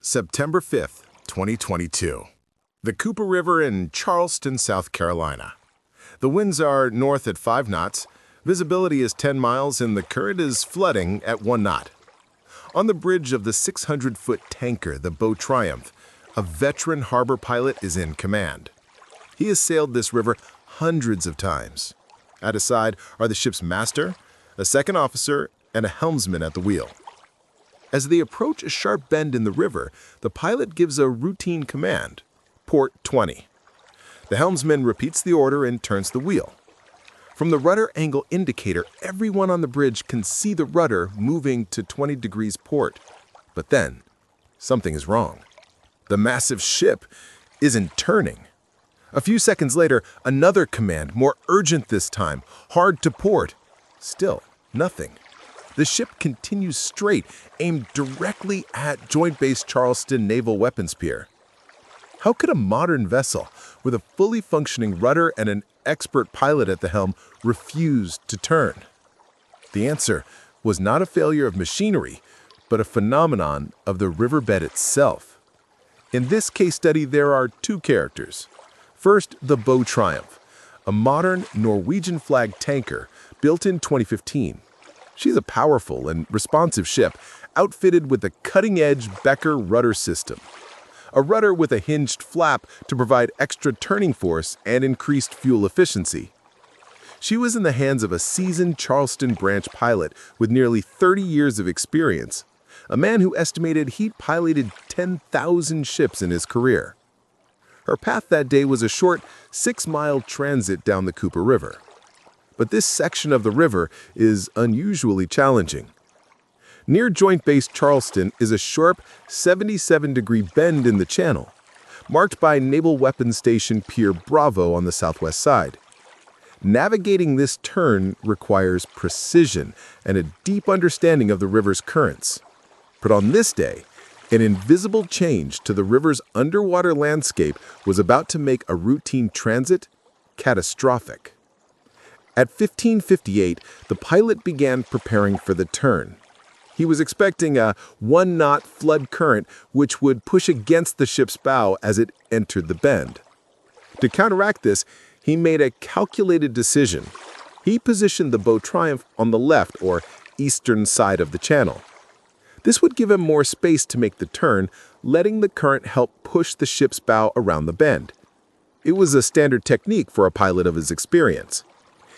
September 5th, 2022. The Cooper River in Charleston, South Carolina. The winds are north at 5 knots, visibility is 10 miles, and the current is flooding at 1 knot. On the bridge of the 600-foot tanker, the Bow Triumph, a veteran harbor pilot is in command. He has sailed this river hundreds of times. At his side are the ship's master, a second officer, and a helmsman at the wheel. As they approach a sharp bend in the river, the pilot gives a routine command, port 20. The helmsman repeats the order and turns the wheel. From the rudder angle indicator, everyone on the bridge can see the rudder moving to 20 degrees port. But then, something is wrong. The massive ship isn't turning. A few seconds later, another command, more urgent this time, hard to port. Still, nothing. The ship continues straight, aimed directly at Joint Base Charleston Naval Weapons Pier. How could a modern vessel with a fully functioning rudder and an expert pilot at the helm refuse to turn? The answer was not a failure of machinery, but a phenomenon of the riverbed itself. In this case study, there are two characters. First, the Bow Triumph, a modern Norwegian-flagged tanker built in 2015. She's a powerful and responsive ship, outfitted with a cutting-edge Becker rudder system. A rudder with a hinged flap to provide extra turning force and increased fuel efficiency. She was in the hands of a seasoned Charleston branch pilot with nearly 30 years of experience, a man who estimated he'd piloted 10,000 ships in his career. Her path that day was a short 6-mile transit down the Cooper River. But this section of the river is unusually challenging. Near Joint Base Charleston is a sharp 77-degree bend in the channel, marked by Naval Weapons Station Pier Bravo on the southwest side. Navigating this turn requires precision and a deep understanding of the river's currents. But on this day, an invisible change to the river's underwater landscape was about to make a routine transit catastrophic. At 15:58, the pilot began preparing for the turn. He was expecting a 1-knot flood current which would push against the ship's bow as it entered the bend. To counteract this, he made a calculated decision. He positioned the Bow Triumph on the left or eastern side of the channel. This would give him more space to make the turn, letting the current help push the ship's bow around the bend. It was a standard technique for a pilot of his experience.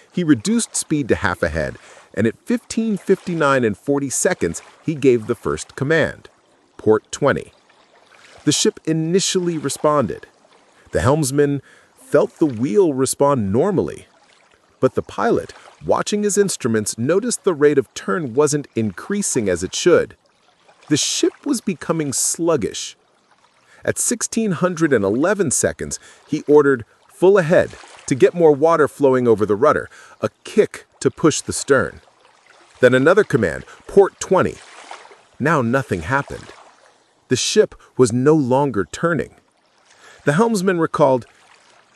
He reduced speed to half ahead, and at 15:59 and 40 seconds, he gave the first command, port 20. The ship initially responded. The helmsman felt the wheel respond normally. But the pilot, watching his instruments, noticed the rate of turn wasn't increasing as it should. The ship was becoming sluggish. At 1611 seconds, he ordered full ahead to get more water flowing over the rudder, a kick to push the stern. Then another command, port 20. Now nothing happened. The ship was no longer turning. The helmsman recalled,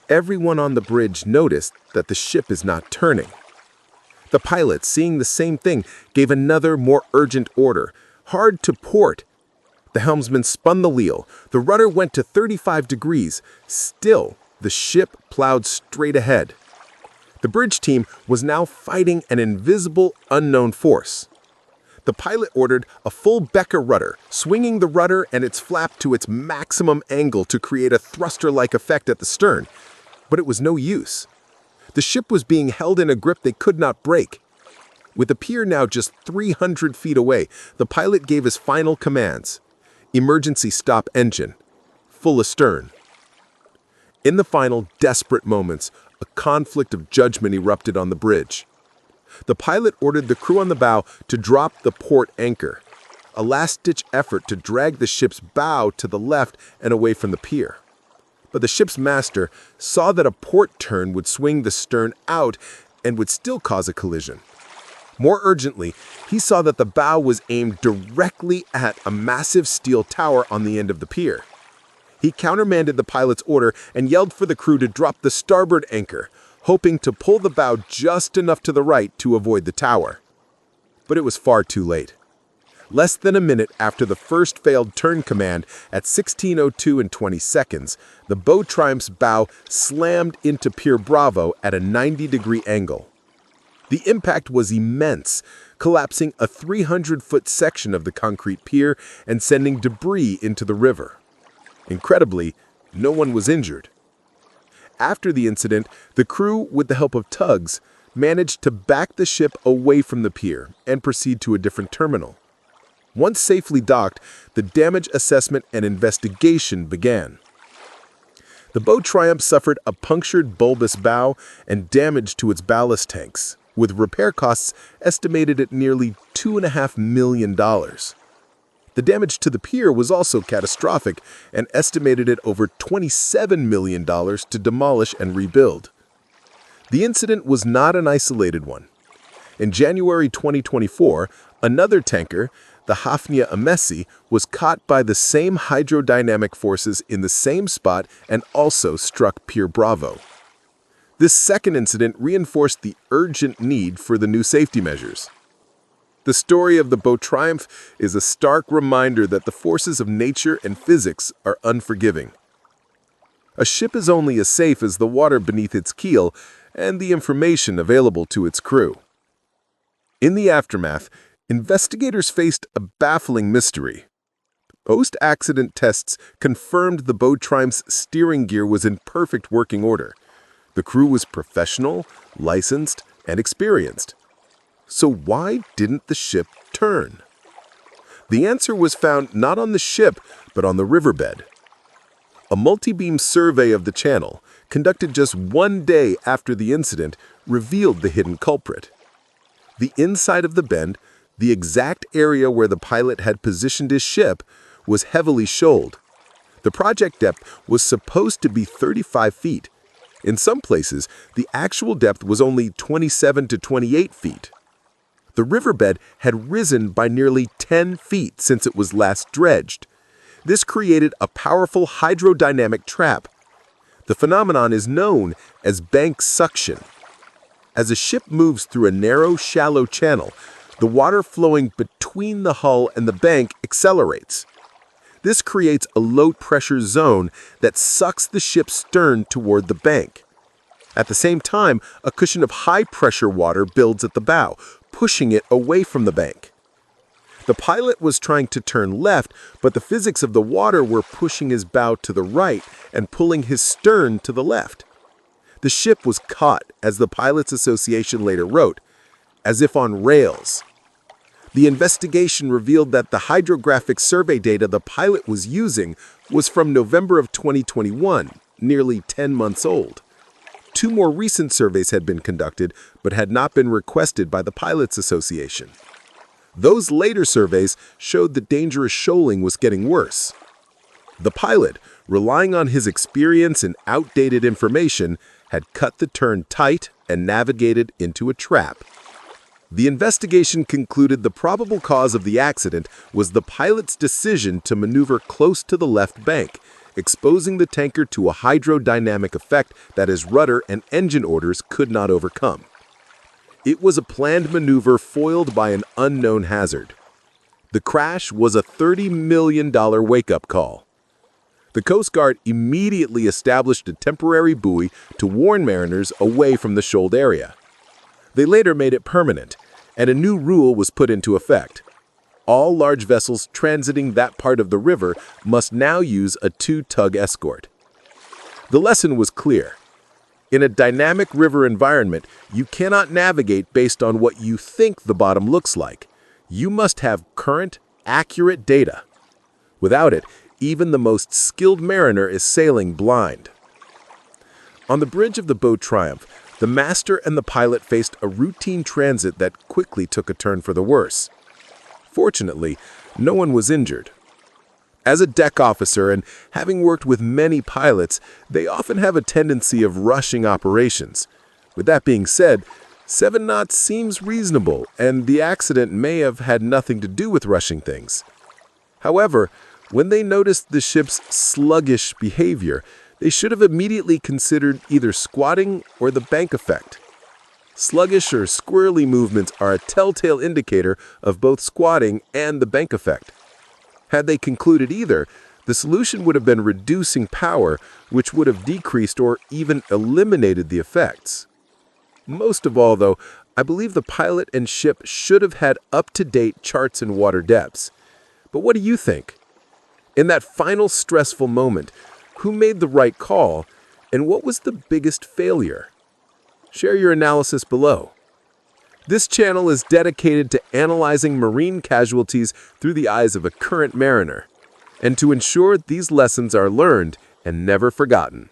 "Everyone on the bridge noticed that the ship is not turning." The pilot, seeing the same thing, gave another, more urgent order, hard to port. The helmsman spun the wheel. The rudder went to 35 degrees. Still, the ship plowed straight ahead. The bridge team was now fighting an invisible, unknown force. The pilot ordered a full Becker rudder, swinging the rudder and its flap to its maximum angle to create a thruster-like effect at the stern. But it was no use. The ship was being held in a grip they could not break. With the pier now just 300 feet away, the pilot gave his final commands. Emergency stop engine. Full astern. In the final desperate moments, a conflict of judgment erupted on the bridge. The pilot ordered the crew on the bow to drop the port anchor, a last-ditch effort to drag the ship's bow to the left and away from the pier. But the ship's master saw that a port turn would swing the stern out and would still cause a collision. More urgently, he saw that the bow was aimed directly at a massive steel tower on the end of the pier. He countermanded the pilot's order and yelled for the crew to drop the starboard anchor, hoping to pull the bow just enough to the right to avoid the tower. But it was far too late. Less than a minute after the first failed turn command at 16:02 and 20 seconds, the Bow Triumph's bow slammed into Pier Bravo at a 90-degree angle. The impact was immense, collapsing a 300-foot section of the concrete pier and sending debris into the river. Incredibly, no one was injured. After the incident, the crew, with the help of tugs, managed to back the ship away from the pier and proceed to a different terminal. Once safely docked, the damage assessment and investigation began. The Bow Triumph suffered a punctured bulbous bow and damage to its ballast tanks, with repair costs estimated at nearly $2.5 million. The damage to the pier was also catastrophic and estimated at over $27 million to demolish and rebuild. The incident was not an isolated one. In January 2024, another tanker, the Hafnia Amesi, was caught by the same hydrodynamic forces in the same spot and also struck Pier Bravo. This second incident reinforced the urgent need for the new safety measures. The story of the Bow Triumph is a stark reminder that the forces of nature and physics are unforgiving. A ship is only as safe as the water beneath its keel and the information available to its crew. In the aftermath, investigators faced a baffling mystery. Post-accident tests confirmed the Bow Triumph's steering gear was in perfect working order. The crew was professional, licensed, and experienced. So why didn't the ship turn? The answer was found not on the ship, but on the riverbed. A multi-beam survey of the channel, conducted just 1 day after the incident, revealed the hidden culprit. The inside of the bend, the exact area where the pilot had positioned his ship, was heavily shoaled. The project depth was supposed to be 35 feet. In some places, the actual depth was only 27 to 28 feet. The riverbed had risen by nearly 10 feet since it was last dredged. This created a powerful hydrodynamic trap. The phenomenon is known as bank suction. As a ship moves through a narrow, shallow channel, the water flowing between the hull and the bank accelerates. This creates a low-pressure zone that sucks the ship's stern toward the bank. At the same time, a cushion of high-pressure water builds at the bow, pushing it away from the bank. The pilot was trying to turn left, but the physics of the water were pushing his bow to the right and pulling his stern to the left. The ship was caught, as the Pilots Association later wrote, as if on rails. The investigation revealed that the hydrographic survey data the pilot was using was from November of 2021, nearly 10 months old. 2 more recent surveys had been conducted, but had not been requested by the Pilots Association. Those later surveys showed that dangerous shoaling was getting worse. The pilot, relying on his experience and outdated information, had cut the turn tight and navigated into a trap. The investigation concluded the probable cause of the accident was the pilot's decision to maneuver close to the left bank, exposing the tanker to a hydrodynamic effect that his rudder and engine orders could not overcome. It was a planned maneuver foiled by an unknown hazard. The crash was a $30 million wake-up call. The Coast Guard immediately established a temporary buoy to warn mariners away from the shoaled area. They later made it permanent, and a new rule was put into effect. All large vessels transiting that part of the river must now use a 2-tug escort. The lesson was clear. In a dynamic river environment, you cannot navigate based on what you think the bottom looks like. You must have current, accurate data. Without it, even the most skilled mariner is sailing blind. On the bridge of the Bow Triumph, the master and the pilot faced a routine transit that quickly took a turn for the worse. Fortunately, no one was injured. As a deck officer and having worked with many pilots, they often have a tendency of rushing operations. With that being said, 7 knots seems reasonable, and the accident may have had nothing to do with rushing things. However, when they noticed the ship's sluggish behavior, they should have immediately considered either squatting or the bank effect. Sluggish or squirrely movements are a telltale indicator of both squatting and the bank effect. Had they concluded either, the solution would have been reducing power, which would have decreased or even eliminated the effects. Most of all, though, I believe the pilot and ship should have had up-to-date charts and water depths. But what do you think? In that final stressful moment, who made the right call, and what was the biggest failure? Share your analysis below. This channel is dedicated to analyzing marine casualties through the eyes of a current mariner, and to ensure these lessons are learned and never forgotten.